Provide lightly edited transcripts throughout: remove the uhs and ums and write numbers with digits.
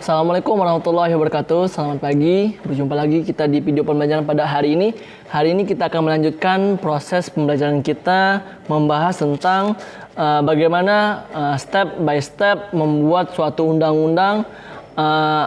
Assalamualaikum warahmatullahi wabarakatuh. Selamat pagi. Berjumpa lagi kita di video pembelajaran pada hari ini. Hari ini kita akan melanjutkan proses pembelajaran kita membahas tentang bagaimana step by step membuat suatu undang-undang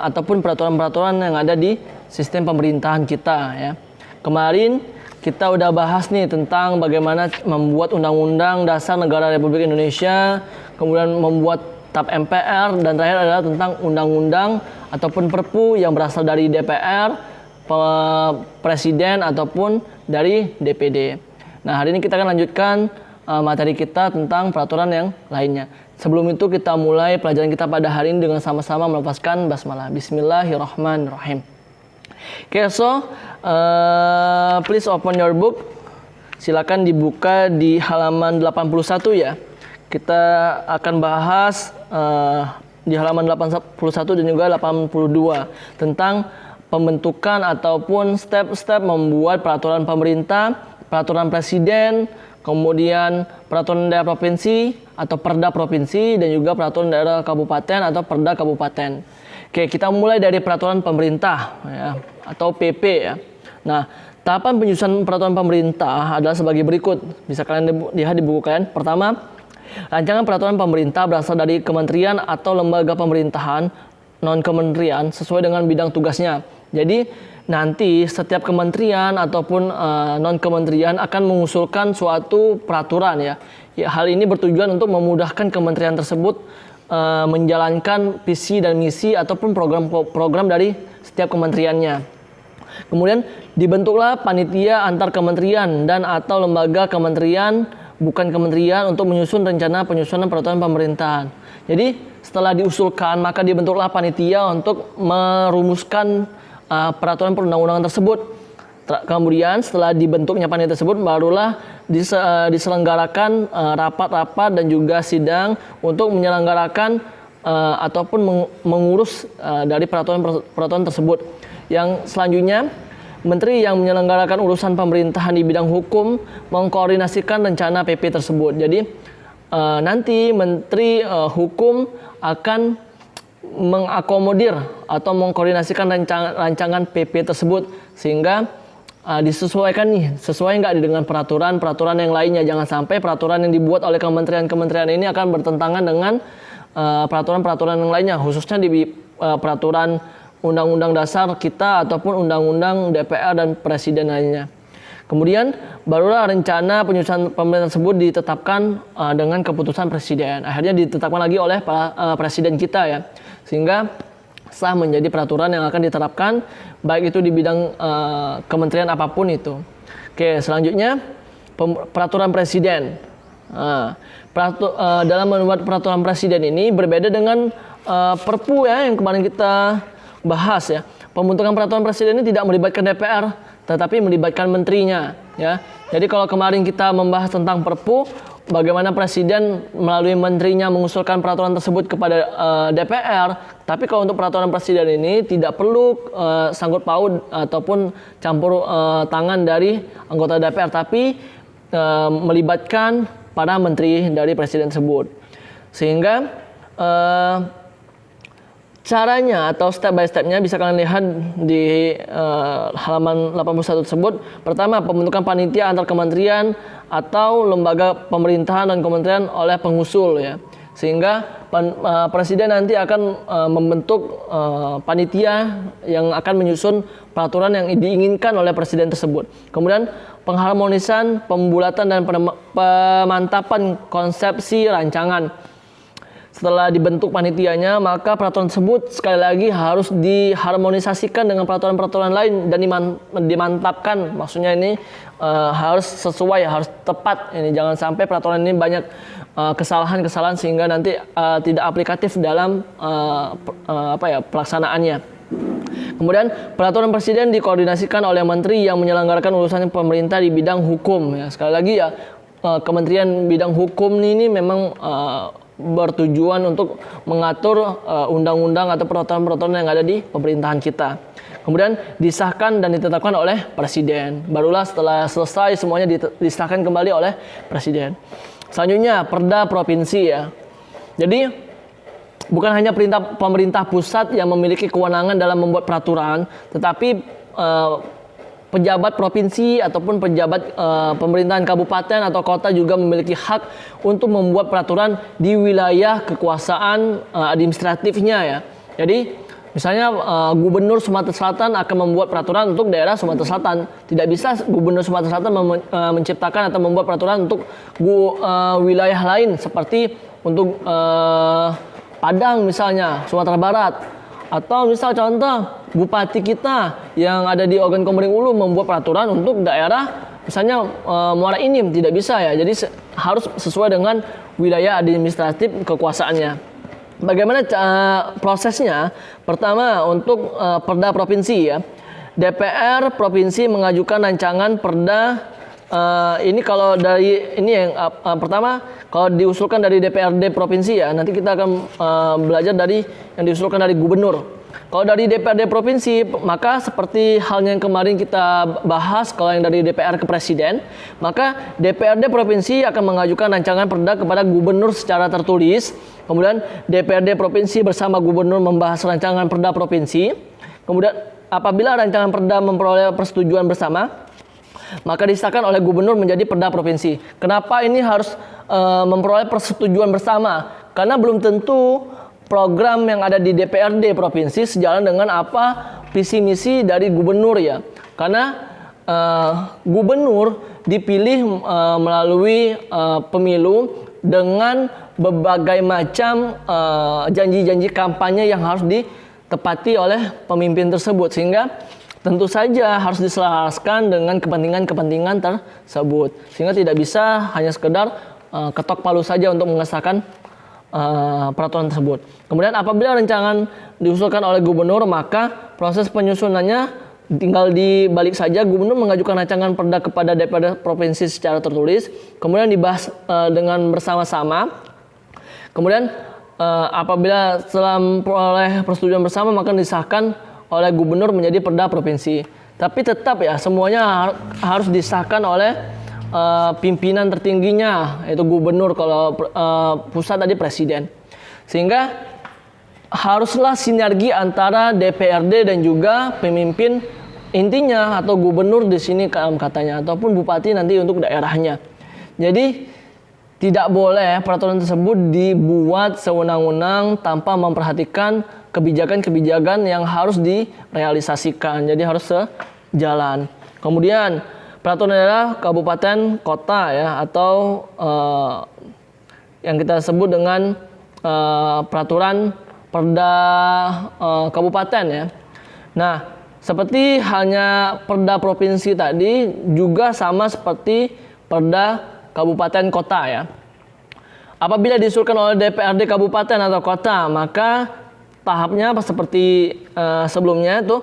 ataupun peraturan-peraturan yang ada di sistem pemerintahan kita ya. Kemarin kita udah bahas nih tentang bagaimana membuat Undang-Undang Dasar Negara Republik Indonesia, kemudian membuat TAP MPR, dan terakhir adalah tentang undang-undang ataupun perpu yang berasal dari DPR, Presiden ataupun dari DPD. Nah, hari ini kita akan lanjutkan materi kita tentang peraturan yang lainnya. Sebelum itu kita mulai pelajaran kita pada hari ini dengan sama-sama melafazkan basmalah. Bismillahirrahmanirrahim. Okay, so please open your book. Silakan dibuka di halaman 81 ya. Kita akan bahas di halaman 81 dan juga 82 tentang pembentukan ataupun step-step membuat peraturan pemerintah, peraturan presiden, kemudian peraturan daerah provinsi atau perda provinsi, dan juga peraturan daerah kabupaten atau perda kabupaten. Oke, kita mulai dari peraturan pemerintah ya, atau PP ya. Nah, tahapan penyusunan peraturan pemerintah adalah sebagai berikut. Bisa kalian lihat di buku kalian. Pertama, rancangan peraturan pemerintah berasal dari kementerian atau lembaga pemerintahan non-kementerian sesuai dengan bidang tugasnya. Jadi nanti setiap kementerian ataupun non-kementerian akan mengusulkan suatu peraturan ya. Hal ini bertujuan untuk memudahkan kementerian tersebut menjalankan visi dan misi ataupun program dari setiap kementeriannya. Kemudian dibentuklah panitia antar kementerian dan atau lembaga kementerian bukan kementerian untuk menyusun rencana penyusunan peraturan pemerintahan. Jadi setelah diusulkan maka dibentuklah panitia untuk merumuskan peraturan perundang-undangan tersebut. Kemudian setelah dibentuknya panitia tersebut barulah diselenggarakan rapat-rapat dan juga sidang untuk menyelenggarakan ataupun mengurus dari peraturan tersebut. Yang selanjutnya, Menteri yang menyelenggarakan urusan pemerintahan di bidang hukum mengkoordinasikan rencana PP tersebut. Jadi nanti Menteri Hukum akan mengakomodir atau mengkoordinasikan rancangan PP tersebut sehingga disesuaikan nih, sesuai nggak dengan peraturan yang lainnya. Jangan sampai peraturan yang dibuat oleh kementerian-kementerian ini akan bertentangan dengan peraturan-peraturan yang lainnya, khususnya di peraturan Undang-Undang Dasar kita ataupun Undang-Undang DPR dan Presiden lainnya. Kemudian barulah rencana penyusunan pemerintahan tersebut ditetapkan dengan keputusan Presiden. Akhirnya ditetapkan lagi oleh Presiden kita ya, sehingga sah menjadi peraturan yang akan diterapkan baik itu di bidang kementerian apapun itu. Oke, selanjutnya peraturan Presiden. Dalam membuat peraturan Presiden ini berbeda dengan Perpu ya yang kemarin kita bahas ya. Pembentukan peraturan presiden ini tidak melibatkan DPR, tetapi melibatkan menterinya ya. Jadi kalau kemarin kita membahas tentang Perpu, bagaimana presiden melalui menterinya mengusulkan peraturan tersebut kepada DPR, tapi kalau untuk peraturan presiden ini tidak perlu sangkut paut ataupun campur tangan dari anggota DPR, tapi melibatkan para menteri dari presiden tersebut. Sehingga caranya atau step by stepnya bisa kalian lihat di halaman 81 tersebut. Pertama, pembentukan panitia antar kementerian atau lembaga pemerintahan dan kementerian oleh pengusul ya. Sehingga presiden nanti akan membentuk panitia yang akan menyusun peraturan yang diinginkan oleh presiden tersebut. Kemudian pengharmonisan, pembulatan dan pemantapan konsepsi rancangan. Setelah dibentuk panitianya, maka peraturan tersebut sekali lagi harus diharmonisasikan dengan peraturan-peraturan lain dan dimantapkan. Maksudnya ini harus sesuai, harus tepat. Ini jangan sampai peraturan ini banyak kesalahan-kesalahan sehingga nanti tidak aplikatif dalam pelaksanaannya. Kemudian peraturan presiden dikoordinasikan oleh menteri yang menyelenggarakan urusan pemerintah di bidang hukum. Ya, sekali lagi ya, Kementerian bidang hukum ini memang bertujuan untuk mengatur undang-undang atau peraturan-peraturan yang ada di pemerintahan kita. Kemudian disahkan dan ditetapkan oleh presiden. Barulah setelah selesai semuanya disahkan kembali oleh presiden. Selanjutnya perda provinsi ya. Jadi bukan hanya pemerintah pusat yang memiliki kewenangan dalam membuat peraturan, tetapi pejabat provinsi ataupun pejabat pemerintahan kabupaten atau kota juga memiliki hak untuk membuat peraturan di wilayah kekuasaan administratifnya ya. Jadi misalnya Gubernur Sumatera Selatan akan membuat peraturan untuk daerah Sumatera Selatan. Tidak bisa Gubernur Sumatera Selatan menciptakan atau membuat peraturan untuk wilayah lain seperti untuk Padang misalnya, Sumatera Barat. Atau misal contoh bupati kita yang ada di Ogan Komering Ulu membuat peraturan untuk daerah misalnya Muara Enim, tidak bisa ya. Jadi harus sesuai dengan wilayah administratif kekuasaannya. Bagaimana prosesnya? Pertama untuk perda provinsi ya. DPR provinsi mengajukan rancangan perda. Ini kalau dari ini yang pertama kalau diusulkan dari DPRD provinsi ya, nanti kita akan belajar dari yang diusulkan dari gubernur. Kalau dari DPRD provinsi, maka seperti halnya yang kemarin kita bahas, kalau yang dari DPR ke presiden, maka DPRD provinsi akan mengajukan rancangan perda kepada gubernur secara tertulis. Kemudian DPRD provinsi bersama gubernur membahas rancangan perda provinsi. Kemudian apabila rancangan perda memperoleh persetujuan bersama, maka disahkan oleh gubernur menjadi perda provinsi. Kenapa ini harus memperoleh persetujuan bersama? Karena belum tentu program yang ada di DPRD provinsi sejalan dengan apa visi misi dari gubernur ya. Karena gubernur dipilih melalui pemilu dengan berbagai macam janji-janji kampanye yang harus ditepati oleh pemimpin tersebut, sehingga tentu saja harus diselaraskan dengan kepentingan-kepentingan tersebut, sehingga tidak bisa hanya sekedar ketok palu saja untuk mengesahkan peraturan tersebut. Kemudian apabila rancangan diusulkan oleh gubernur, maka proses penyusunannya tinggal dibalik saja. Gubernur mengajukan rancangan perda kepada DPRD provinsi secara tertulis, kemudian dibahas dengan bersama-sama. Kemudian apabila setelah memperoleh persetujuan bersama, maka disahkan oleh gubernur menjadi perda provinsi. Tapi tetap ya semuanya harus disahkan oleh pimpinan tertingginya, yaitu gubernur, kalau pusat tadi presiden. Sehingga haruslah sinergi antara DPRD dan juga pemimpin intinya atau gubernur di sini katanya, ataupun bupati nanti untuk daerahnya. Jadi tidak boleh peraturan tersebut dibuat sewenang-wenang tanpa memperhatikan kebijakan-kebijakan yang harus direalisasikan. Jadi harus sejalan. Kemudian peraturan daerah kabupaten kota ya, atau yang kita sebut dengan peraturan perda kabupaten ya. Nah, seperti halnya perda provinsi tadi juga sama seperti perda kabupaten kota ya. Apabila diusulkan oleh DPRD kabupaten atau kota, maka tahapnya seperti sebelumnya itu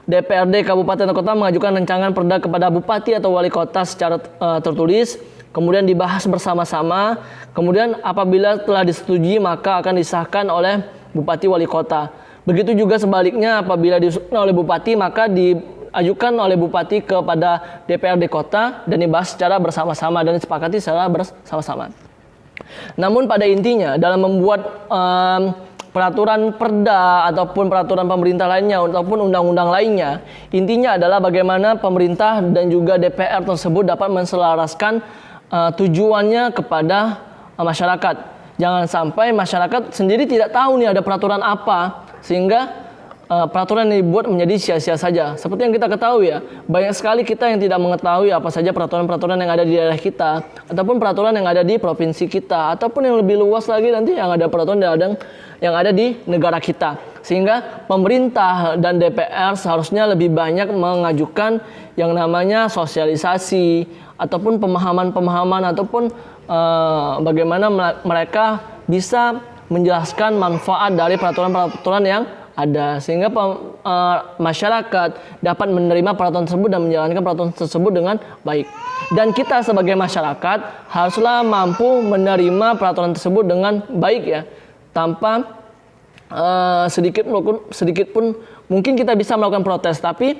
DPRD kabupaten atau kota mengajukan rancangan perda kepada bupati atau wali kota secara tertulis, kemudian dibahas bersama-sama, kemudian apabila telah disetujui maka akan disahkan oleh bupati wali kota. Begitu juga sebaliknya, apabila diusulkan oleh bupati maka diajukan oleh bupati kepada DPRD kota dan dibahas secara bersama-sama dan disepakati secara bersama-sama. Namun pada intinya dalam membuat peraturan perda ataupun peraturan pemerintah lainnya ataupun undang-undang lainnya, intinya adalah bagaimana pemerintah dan juga DPR tersebut dapat menselaraskan tujuannya kepada masyarakat. Jangan sampai masyarakat sendiri tidak tahu nih ada peraturan apa, sehingga peraturan yang dibuat menjadi sia-sia saja. Seperti yang kita ketahui ya, banyak sekali kita yang tidak mengetahui apa saja peraturan-peraturan yang ada di daerah kita, ataupun peraturan yang ada di provinsi kita, ataupun yang lebih luas lagi nanti yang ada peraturan yang ada di negara kita. Sehingga pemerintah dan DPR seharusnya lebih banyak mengajukan yang namanya sosialisasi, ataupun pemahaman-pemahaman, ataupun bagaimana mereka bisa menjelaskan manfaat dari peraturan-peraturan yang ada, sehingga masyarakat dapat menerima peraturan tersebut dan menjalankan peraturan tersebut dengan baik. Dan kita sebagai masyarakat haruslah mampu menerima peraturan tersebut dengan baik ya, tanpa sedikit pun mungkin kita bisa melakukan protes, tapi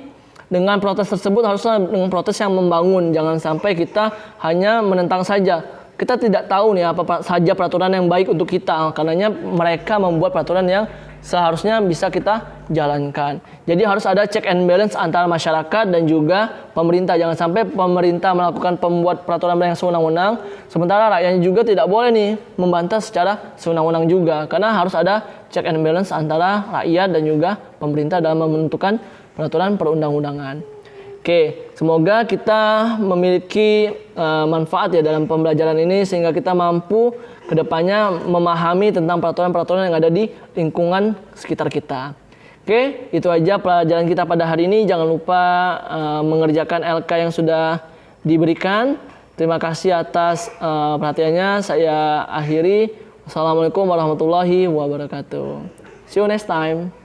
dengan protes tersebut haruslah dengan protes yang membangun. Jangan sampai kita hanya menentang saja kita tidak tahu nih apa saja peraturan yang baik untuk kita. Karenanya mereka membuat peraturan yang seharusnya bisa kita jalankan. Jadi harus ada check and balance antara masyarakat dan juga pemerintah. Jangan sampai pemerintah melakukan pembuat peraturan yang sewenang-wenang, sementara rakyatnya juga tidak boleh nih membantah secara sewenang-wenang juga. Karena harus ada check and balance antara rakyat dan juga pemerintah dalam menentukan peraturan perundang-undangan. Oke, semoga kita memiliki manfaat ya dalam pembelajaran ini sehingga kita mampu kedepannya memahami tentang peraturan-peraturan yang ada di lingkungan sekitar kita. Oke, itu aja pelajaran kita pada hari ini. Jangan lupa mengerjakan LK yang sudah diberikan. Terima kasih atas perhatiannya. Saya akhiri. Wassalamualaikum warahmatullahi wabarakatuh. See you next time.